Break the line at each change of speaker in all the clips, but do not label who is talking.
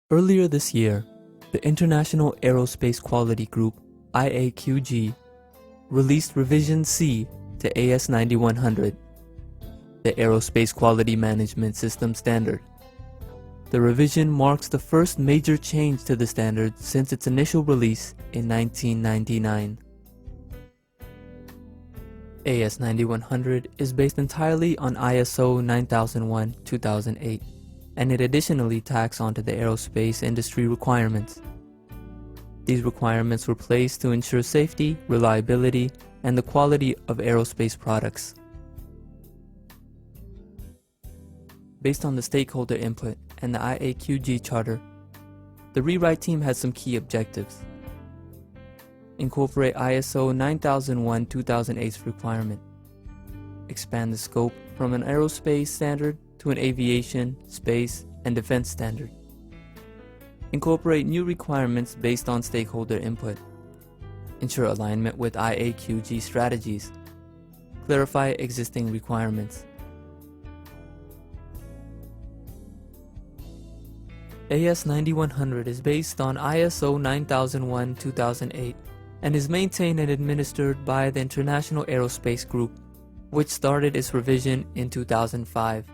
Earlier this year, the International Aerospace Quality Group, IAQG, released Revision C to AS9100, the Aerospace Quality Management System standard. The revision marks the first major change to the standard since its initial release in 1999. AS9100 is based entirely on ISO 9001-2008, and it additionally tacks onto the aerospace industry requirements. These requirements were placed to ensure safety, reliability, and the quality of aerospace products. Based on the stakeholder input and the IAQG charter, the rewrite team has some key objectives. Incorporate ISO 9001-2008's requirement. Expand the scope from an aerospace standard to an aviation, space, and defense standard. Incorporate new requirements based on stakeholder input. Ensure alignment with IAQG strategies. Clarify existing requirements. AS9100 is based on ISO 9001-2008 and is maintained and administered by the International Aerospace Group, which started its revision in 2005.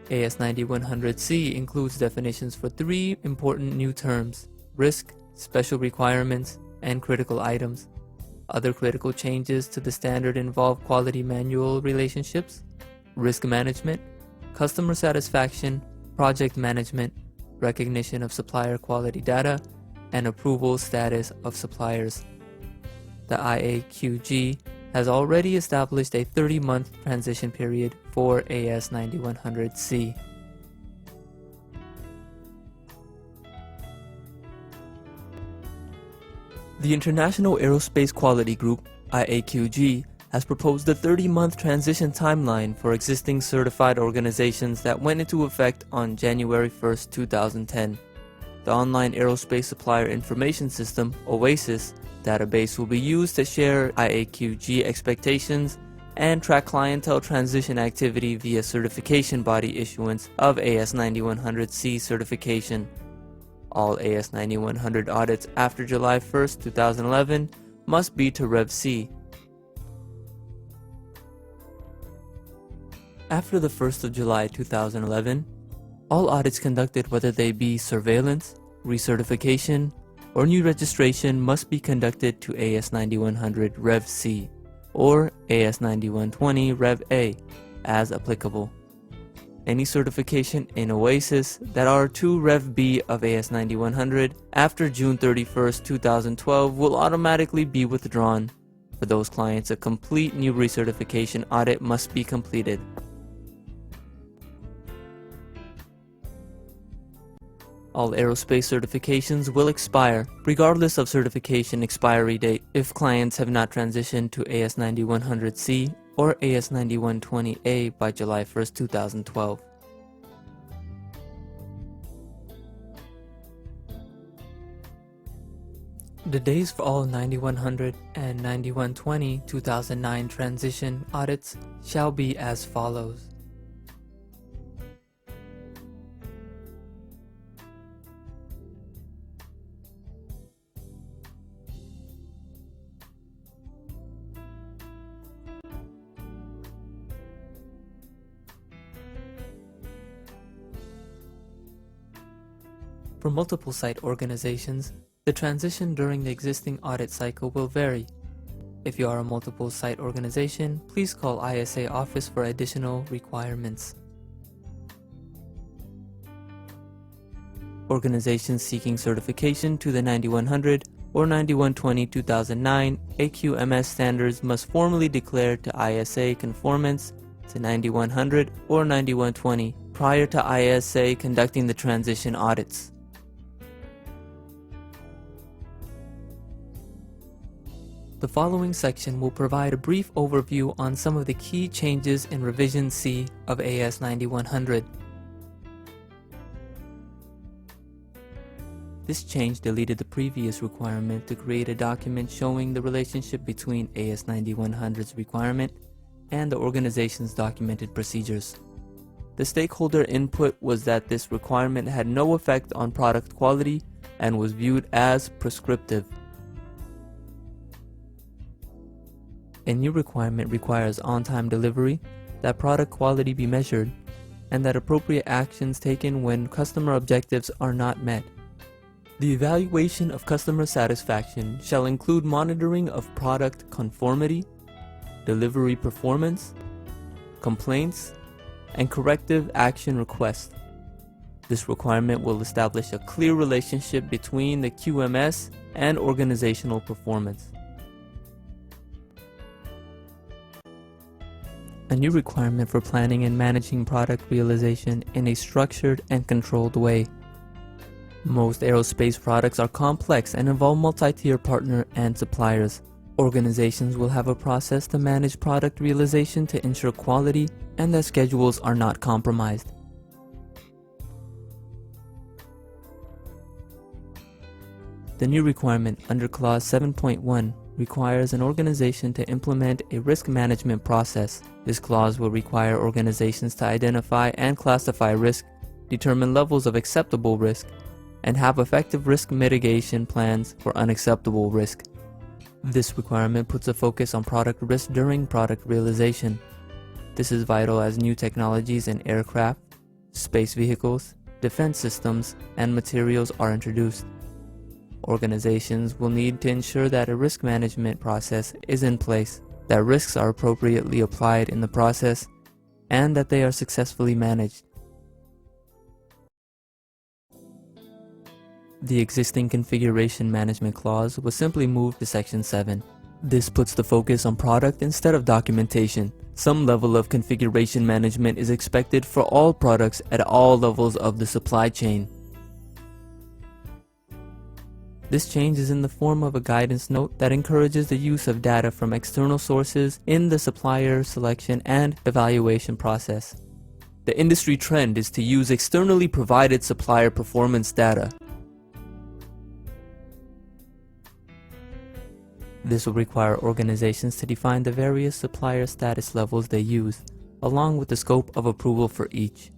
AS9100C includes definitions for three important new terms: risk, special requirements, and critical items. Other critical changes to the standard involve quality manual relationships, risk management, customer satisfaction, project management, recognition of supplier quality data, and approval status of suppliers. The IAQG has already established a 30-month transition period for AS9100C. The International Aerospace Quality Group, IAQG, has proposed a 30-month transition timeline for existing certified organizations that went into effect on January 1, 2010. The Online Aerospace Supplier Information System, OASIS, database will be used to share IAQG expectations and track clientele transition activity via certification body issuance of AS9100C certification. All AS9100 audits after July 1, 2011 must be to Rev C. After the 1st of July 2011, all audits conducted, whether they be surveillance, recertification, or new registration, must be conducted to AS9100 Rev C or AS9120 Rev A as applicable. Any certification in OASIS that are to Rev B of AS9100 after June 31, 2012 will automatically be withdrawn. For those clients, a complete new recertification audit must be completed. All aerospace certifications will expire, regardless of certification expiry date, if clients have not transitioned to AS9100C or AS9120A by July 1, 2012. The days for all 9100 and 9120 2009 transition audits shall be as follows. For multiple site organizations, the transition during the existing audit cycle will vary. If you are a multiple site organization, please call ISA office for additional requirements. Organizations seeking certification to the 9100 or 9120-2009 AQMS standards must formally declare to ISA conformance to 9100 or 9120 prior to ISA conducting the transition audits. The following section will provide a brief overview on some of the key changes in Revision C of AS9100. This change deleted the previous requirement to create a document showing the relationship between AS9100's requirement and the organization's documented procedures. The stakeholder input was that this requirement had no effect on product quality and was viewed as prescriptive. A new requirement requires on-time delivery, that product quality be measured, and that appropriate actions taken when customer objectives are not met. The evaluation of customer satisfaction shall include monitoring of product conformity, delivery performance, complaints, and corrective action requests. This requirement will establish a clear relationship between the QMS and organizational performance. A new requirement for planning and managing product realization in a structured and controlled way. Most aerospace products are complex and involve multi-tier partner and suppliers. Organizations will have a process to manage product realization to ensure quality and that schedules are not compromised. The new requirement under Clause 7.1 requires an organization to implement a risk management process. This clause will require organizations to identify and classify risk, determine levels of acceptable risk, and have effective risk mitigation plans for unacceptable risk. This requirement puts a focus on product risk during product realization. This is vital as new technologies in aircraft, space vehicles, defense systems, and materials are introduced. Organizations will need to ensure that a risk management process is in place, that risks are appropriately applied in the process, and that they are successfully managed. The existing configuration management clause was simply moved to Section 7. This puts the focus on product instead of documentation. Some level of configuration management is expected for all products at all levels of the supply chain. This change is in the form of a guidance note that encourages the use of data from external sources in the supplier selection and evaluation process. The industry trend is to use externally provided supplier performance data. This will require organizations to define the various supplier status levels they use, along with the scope of approval for each.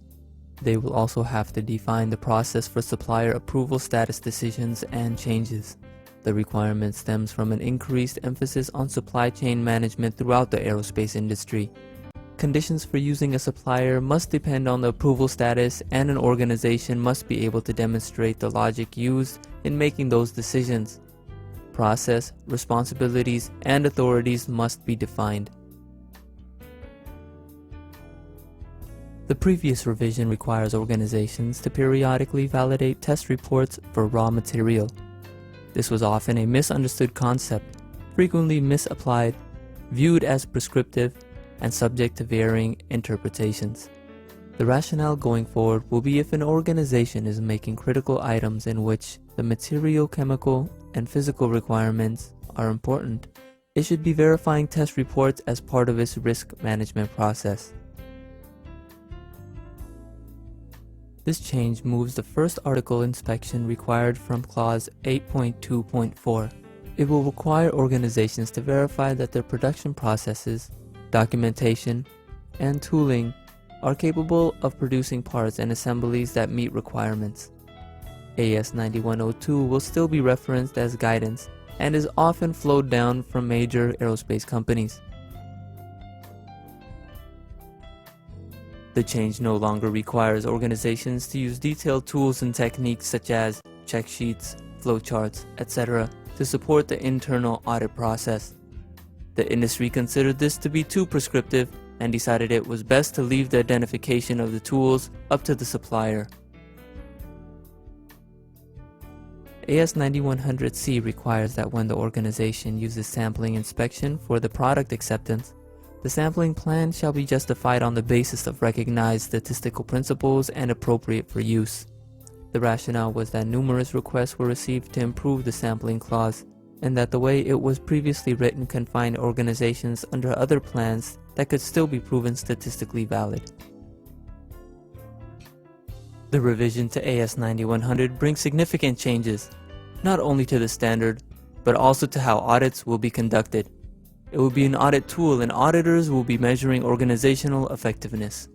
They will also have to define the process for supplier approval status decisions and changes. The requirement stems from an increased emphasis on supply chain management throughout the aerospace industry. Conditions for using a supplier must depend on the approval status, and an organization must be able to demonstrate the logic used in making those decisions. Process, responsibilities, and authorities must be defined. The previous revision requires organizations to periodically validate test reports for raw material. This was often a misunderstood concept, frequently misapplied, viewed as prescriptive, and subject to varying interpretations. The rationale going forward will be if an organization is making critical items in which the material, chemical, and physical requirements are important, it should be verifying test reports as part of its risk management process. This change moves the first article inspection required from Clause 8.2.4. It will require organizations to verify that their production processes, documentation, and tooling are capable of producing parts and assemblies that meet requirements. AS9100 will still be referenced as guidance and is often flowed down from major aerospace companies. The change no longer requires organizations to use detailed tools and techniques such as check sheets, flowcharts, etc. to support the internal audit process. The industry considered this to be too prescriptive and decided it was best to leave the identification of the tools up to the supplier. AS9100C requires that when the organization uses sampling inspection for the product acceptance, the sampling plan shall be justified on the basis of recognized statistical principles and appropriate for use. The rationale was that numerous requests were received to improve the sampling clause, and that the way it was previously written confined organizations under other plans that could still be proven statistically valid. The revision to AS9100 brings significant changes, not only to the standard, but also to how audits will be conducted. It will be an audit tool, and auditors will be measuring organizational effectiveness.